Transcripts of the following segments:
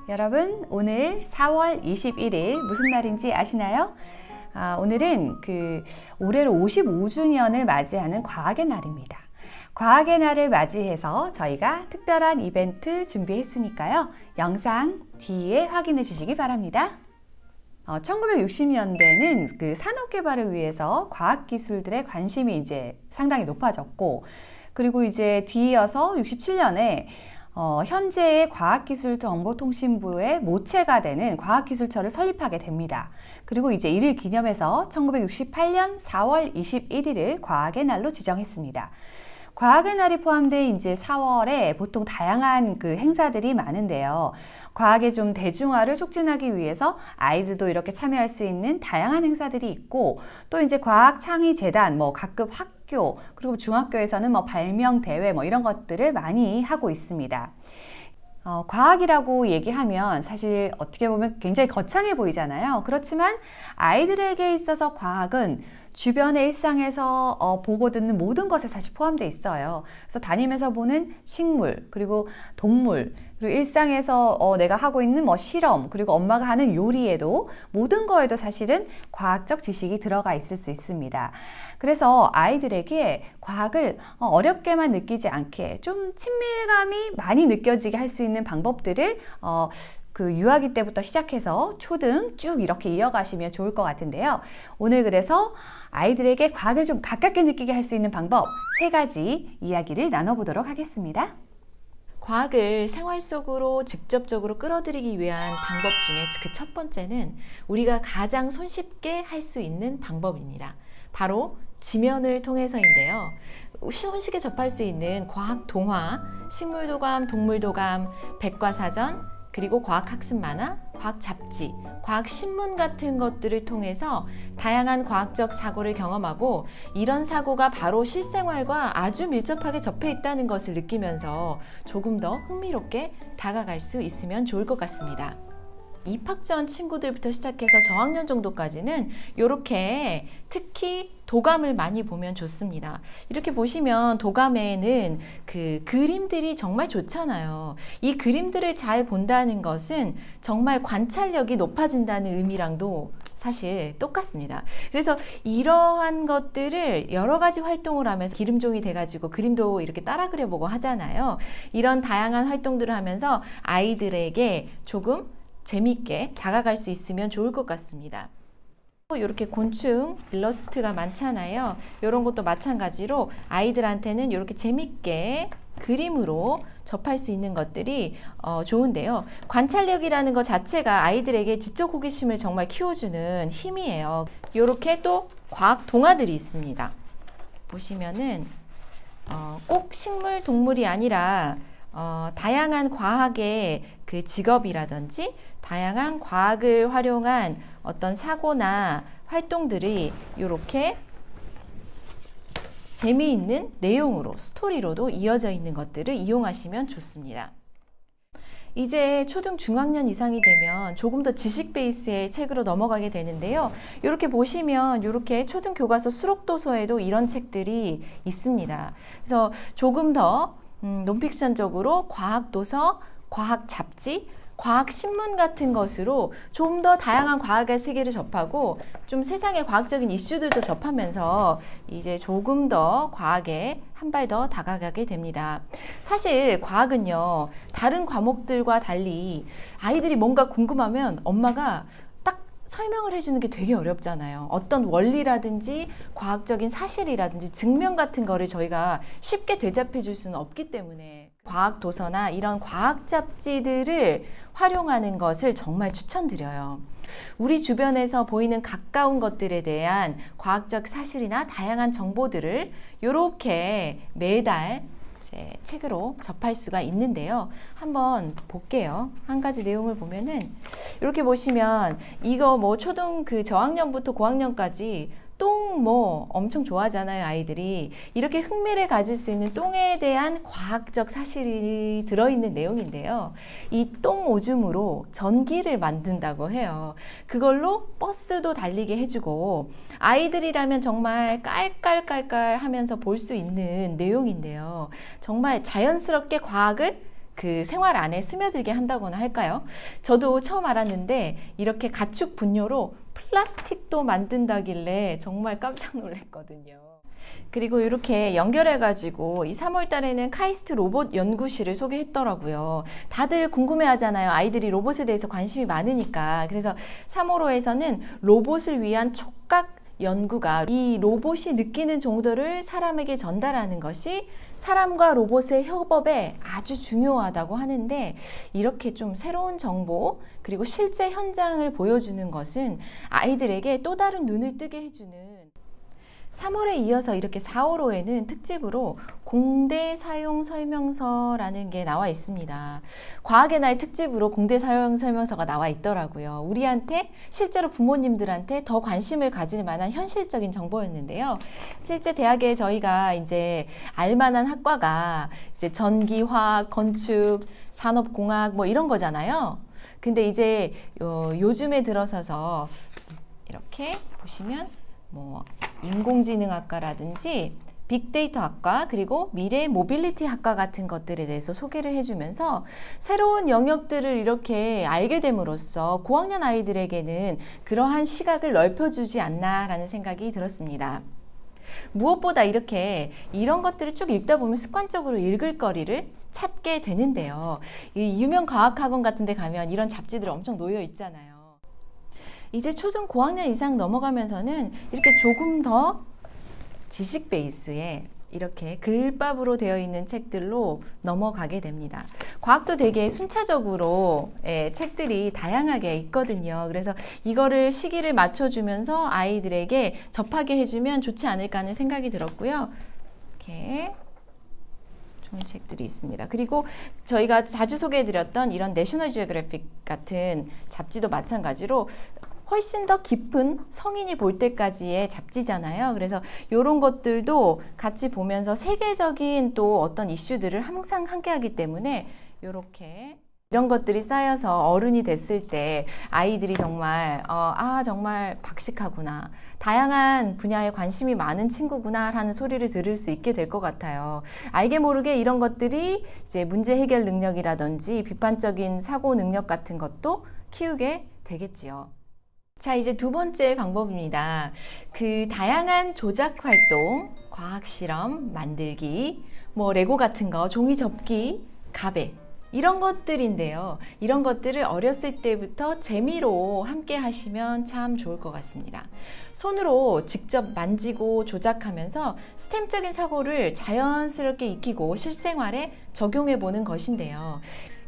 여러분, 오늘 4월 21일 무슨 날인지 아시나요? 오늘은 올해로 55주년을 맞이하는 과학의 날입니다. 과학의 날을 맞이해서 저희가 특별한 이벤트 준비했으니까요. 영상 뒤에 확인해 주시기 바랍니다. 1960년대는 산업 개발을 위해서 과학 기술들의 관심이 이제 상당히 높아졌고, 그리고 이제 뒤이어서 67년에 현재의 과학기술정보통신부의 모체가 되는 과학기술처를 설립하게 됩니다. 그리고 이제 이를 기념해서 1968년 4월 21일을 과학의 날로 지정했습니다. 과학의 날이 포함된 이제 4월에 보통 다양한 행사들이 많은데요. 과학의 좀 대중화를 촉진하기 위해서 아이들도 이렇게 참여할 수 있는 다양한 행사들이 있고, 또 이제 과학창의재단, 각급 학교, 그리고 중학교에서는 발명대회 이런 것들을 많이 하고 있습니다. 과학이라고 얘기하면 사실 어떻게 보면 굉장히 거창해 보이잖아요. 그렇지만 아이들에게 있어서 과학은 주변의 일상에서 보고 듣는 모든 것에 사실 포함되어 있어요. 그래서 다니면서 보는 식물, 그리고 동물, 그리고 일상에서 내가 하고 있는 실험, 그리고 엄마가 하는 요리에도 모든 거에도 사실은 과학적 지식이 들어가 있을 수 있습니다. 그래서 아이들에게 과학을 어렵게만 느끼지 않게 좀 친밀감이 많이 느껴지게 할 수 있는 방법들을 유아기 때부터 시작해서 초등 쭉 이렇게 이어가시면 좋을 것 같은데요. 오늘 그래서 아이들에게 과학을 좀 가깝게 느끼게 할 수 있는 방법 3가지 이야기를 나눠보도록 하겠습니다. 과학을 생활 속으로 직접적으로 끌어들이기 위한 방법 중에 첫 번째는 우리가 가장 손쉽게 할 수 있는 방법입니다. 바로 지면을 통해서인데요. 손쉽게 접할 수 있는 과학 동화, 식물도감, 동물도감, 백과사전, 그리고 과학학습 만화, 과학 잡지, 과학 신문 같은 것들을 통해서 다양한 과학적 사고를 경험하고, 이런 사고가 바로 실생활과 아주 밀접하게 접해 있다는 것을 느끼면서 조금 더 흥미롭게 다가갈 수 있으면 좋을 것 같습니다. 입학 전 친구들부터 시작해서 저학년 정도까지는 이렇게 특히 도감을 많이 보면 좋습니다. 이렇게 보시면 도감에는 그림들이 정말 좋잖아요. 이 그림들을 잘 본다는 것은 정말 관찰력이 높아진다는 의미랑도 사실 똑같습니다. 그래서 이러한 것들을 여러 가지 활동을 하면서 기름종이 돼가지고 그림도 이렇게 따라 그려보고 하잖아요. 이런 다양한 활동들을 하면서 아이들에게 조금 재미있게 다가갈 수 있으면 좋을 것 같습니다. 이렇게 곤충 일러스트가 많잖아요. 이런 것도 마찬가지로 아이들한테는 이렇게 재미있게 그림으로 접할 수 있는 것들이 좋은데요. 관찰력이라는 것 자체가 아이들에게 지적 호기심을 정말 키워주는 힘이에요. 이렇게 또 과학 동화들이 있습니다. 보시면은 꼭 식물, 동물이 아니라 다양한 과학의 직업이라든지 다양한 과학을 활용한 어떤 사고나 활동들이 이렇게 재미있는 내용으로, 스토리로도 이어져 있는 것들을 이용하시면 좋습니다. 이제 초등 중학년 이상이 되면 조금 더 지식 베이스의 책으로 넘어가게 되는데요. 이렇게 보시면 이렇게 초등 교과서 수록도서에도 이런 책들이 있습니다. 그래서 조금 더 논픽션적으로 과학도서, 과학 잡지, 과학 신문 같은 것으로 좀 더 다양한 과학의 세계를 접하고 좀 세상의 과학적인 이슈들도 접하면서 이제 조금 더 과학에 한 발 더 다가가게 됩니다. 사실 과학은요, 다른 과목들과 달리 아이들이 뭔가 궁금하면 엄마가 설명을 해주는 게 되게 어렵잖아요. 어떤 원리라든지 과학적인 사실이라든지 증명 같은 거를 저희가 쉽게 대답해 줄 수는 없기 때문에 과학 도서나 이런 과학 잡지들을 활용하는 것을 정말 추천드려요. 우리 주변에서 보이는 가까운 것들에 대한 과학적 사실이나 다양한 정보들을 이렇게 매달 책으로 접할 수가 있는데요. 한번 볼게요. 한 가지 내용을 보면은 이렇게 보시면 이거 초등 저학년부터 고학년까지 똥 엄청 좋아하잖아요, 아이들이. 이렇게 흥미를 가질 수 있는 똥에 대한 과학적 사실이 들어있는 내용인데요. 이 똥 오줌으로 전기를 만든다고 해요. 그걸로 버스도 달리게 해주고 아이들이라면 정말 깔깔깔깔 하면서 볼 수 있는 내용인데요. 정말 자연스럽게 과학을 그 생활 안에 스며들게 한다거나 할까요? 저도 처음 알았는데 이렇게 가축 분뇨로 플라스틱도 만든다길래 정말 깜짝 놀랐거든요. 그리고 이렇게 연결해가지고 이 3월 달에는 카이스트 로봇 연구실을 소개했더라고요. 다들 궁금해하잖아요. 아이들이 로봇에 대해서 관심이 많으니까. 그래서 3월호에서는 로봇을 위한 촉각 연구가 이 로봇이 느끼는 정도를 사람에게 전달하는 것이 사람과 로봇의 협업에 아주 중요하다고 하는데, 이렇게 좀 새로운 정보 그리고 실제 현장을 보여주는 것은 아이들에게 또 다른 눈을 뜨게 해주는, 3월에 이어서 이렇게 4월호에는 특집으로 공대 사용 설명서라는 게 나와 있습니다. 과학의 날 특집으로 공대 사용 설명서가 나와 있더라고요. 우리한테, 실제로 부모님들한테 더 관심을 가질 만한 현실적인 정보였는데요. 실제 대학에 저희가 이제 알만한 학과가 이제 전기, 화학, 건축, 산업공학 뭐 이런 거잖아요. 근데 이제 요즘에 들어서서 이렇게 보시면 뭐 인공지능학과라든지 빅데이터 학과, 그리고 미래 모빌리티 학과 같은 것들에 대해서 소개를 해주면서 새로운 영역들을 이렇게 알게 됨으로써 고학년 아이들에게는 그러한 시각을 넓혀주지 않나라는 생각이 들었습니다. 무엇보다 이렇게 이런 것들을 쭉 읽다 보면 습관적으로 읽을 거리를 찾게 되는데요. 이 유명 과학학원 같은 데 가면 이런 잡지들 엄청 놓여 있잖아요. 이제 초등 고학년 이상 넘어가면서는 이렇게 조금 더 지식 베이스에 이렇게 글밥으로 되어 있는 책들로 넘어가게 됩니다. 과학도 되게 순차적으로 책들이 다양하게 있거든요. 그래서 이거를 시기를 맞춰주면서 아이들에게 접하게 해주면 좋지 않을까 하는 생각이 들었고요. 이렇게 좋은 책들이 있습니다. 그리고 저희가 자주 소개해드렸던 이런 내셔널 지오그래픽 같은 잡지도 마찬가지로 훨씬 더 깊은 성인이 볼 때까지의 잡지잖아요. 그래서 이런 것들도 같이 보면서 세계적인 또 어떤 이슈들을 항상 함께 하기 때문에 이렇게 이런 것들이 쌓여서 어른이 됐을 때 아이들이 정말 정말 박식하구나, 다양한 분야에 관심이 많은 친구구나 하는 소리를 들을 수 있게 될 것 같아요. 알게 모르게 이런 것들이 이제 문제 해결 능력이라든지 비판적인 사고 능력 같은 것도 키우게 되겠지요. 자, 이제 두 번째 방법입니다. 그 다양한 조작 활동, 과학 실험, 만들기, 뭐 레고 같은 거, 종이 접기, 가베, 이런 것들인데요. 이런 것들을 어렸을 때부터 재미로 함께 하시면 참 좋을 것 같습니다. 손으로 직접 만지고 조작하면서 스템적인 사고를 자연스럽게 익히고 실생활에 적용해 보는 것인데요.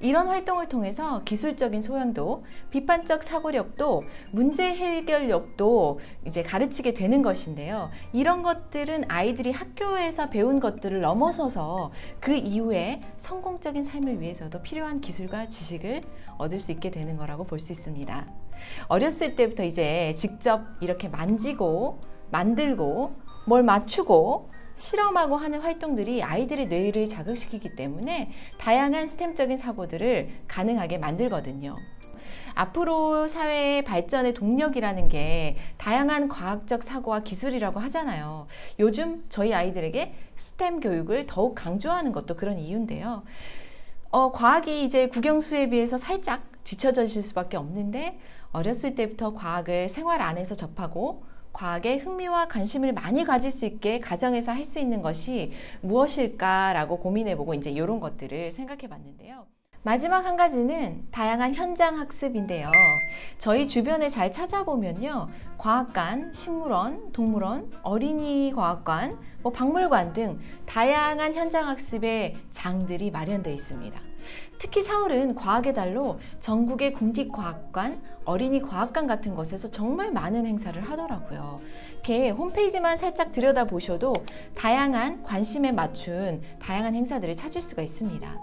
이런 활동을 통해서 기술적인 소양도, 비판적 사고력도, 문제 해결력도 이제 가르치게 되는 것인데요. 이런 것들은 아이들이 학교에서 배운 것들을 넘어서서 그 이후에 성공적인 삶을 위해서도 필요한 기술과 지식을 얻을 수 있게 되는 거라고 볼 수 있습니다. 어렸을 때부터 이제 직접 이렇게 만지고, 만들고, 뭘 맞추고, 실험하고 하는 활동들이 아이들의 뇌를 자극시키기 때문에 다양한 스템적인 사고들을 가능하게 만들거든요. 앞으로 사회의 발전의 동력이라는 게 다양한 과학적 사고와 기술이라고 하잖아요. 요즘 저희 아이들에게 스템 교육을 더욱 강조하는 것도 그런 이유인데요. 과학이 이제 국영수에 비해서 살짝 뒤처져질 수밖에 없는데, 어렸을 때부터 과학을 생활 안에서 접하고 과학에 흥미와 관심을 많이 가질 수 있게 가정에서 할 수 있는 것이 무엇일까라고 고민해보고 이제 이런 것들을 생각해 봤는데요. 마지막 한 가지는 다양한 현장 학습인데요. 저희 주변에 잘 찾아보면요, 과학관, 식물원, 동물원, 어린이 과학관, 박물관 등 다양한 현장 학습의 장들이 마련되어 있습니다. 특히 4월은 과학의 달로 전국의 국립과학관, 어린이 과학관 같은 곳에서 정말 많은 행사를 하더라고요. 이렇게 홈페이지만 살짝 들여다보셔도 다양한 관심에 맞춘 다양한 행사들을 찾을 수가 있습니다.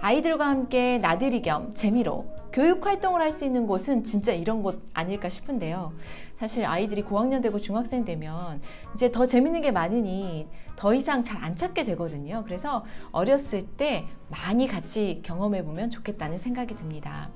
아이들과 함께 나들이 겸 재미로 교육 활동을 할 수 있는 곳은 진짜 이런 곳 아닐까 싶은데요. 사실 아이들이 고학년 되고 중학생 되면 이제 더 재밌는 게 많으니 더 이상 잘 안 찾게 되거든요. 그래서 어렸을 때 많이 같이 경험해 보면 좋겠다는 생각이 듭니다.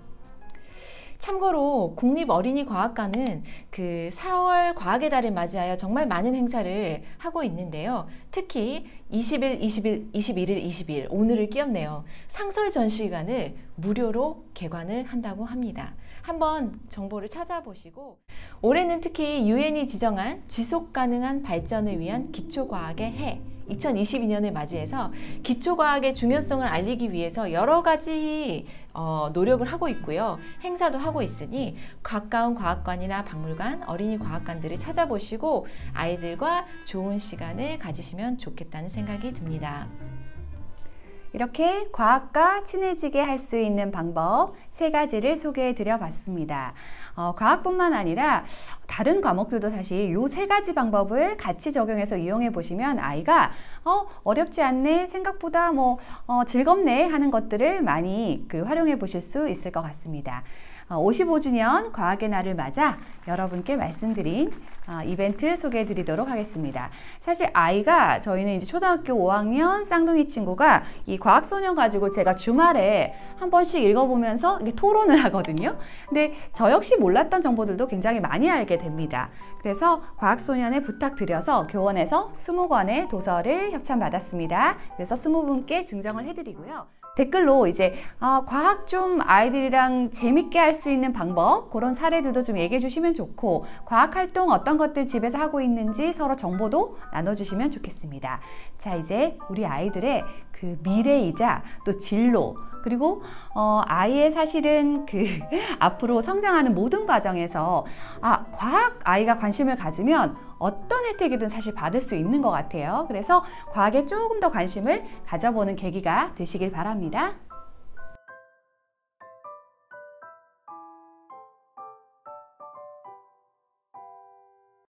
참고로 국립어린이과학관은 그 4월 과학의 달을 맞이하여 정말 많은 행사를 하고 있는데요. 특히 20일, 20일, 21일, 22일 오늘을 끼얹네요. 상설 전시관을 무료로 개관을 한다고 합니다. 한번 정보를 찾아보시고 올해는 특히 유엔이 지정한 지속가능한 발전을 위한 기초과학의 해 2022년을 맞이해서 기초과학의 중요성을 알리기 위해서 여러 가지 노력을 하고 있고요. 행사도 하고 있으니 가까운 과학관이나 박물관, 어린이 과학관들을 찾아보시고 아이들과 좋은 시간을 가지시면 좋겠다는 생각이 듭니다. 이렇게 과학과 친해지게 할 수 있는 방법 3가지를 소개해 드려 봤습니다. 과학뿐만 아니라 다른 과목들도 사실 이 3가지 방법을 같이 적용해서 이용해 보시면 아이가 어렵지 않네, 생각보다 즐겁네 하는 것들을 많이 활용해 보실 수 있을 것 같습니다. 55주년 과학의 날을 맞아 여러분께 말씀드린 이벤트 소개해 드리도록 하겠습니다. 사실 아이가 저희는 이제 초등학교 5학년 쌍둥이 친구가 이 과학소년 가지고 제가 주말에 한 번씩 읽어보면서 토론을 하거든요. 근데 저 역시 몰랐던 정보들도 굉장히 많이 알게 됩니다. 그래서 과학소년에 부탁드려서 교원에서 20권의 도서를 협찬받았습니다. 그래서 20분께 증정을 해드리고요. 댓글로 이제 과학 좀 아이들이랑 재밌게 할 수 있는 방법 그런 사례들도 좀 얘기해 주시면 좋고 과학 활동 어떤 것들 집에서 하고 있는지 서로 정보도 나눠주시면 좋겠습니다. 자, 이제 우리 아이들의 그 미래이자 또 진로 그리고 아이의 사실은 앞으로 성장하는 모든 과정에서 과학 아이가 관심을 가지면 어떤 혜택이든 사실 받을 수 있는 것 같아요. 그래서 과학에 조금 더 관심을 가져보는 계기가 되시길 바랍니다.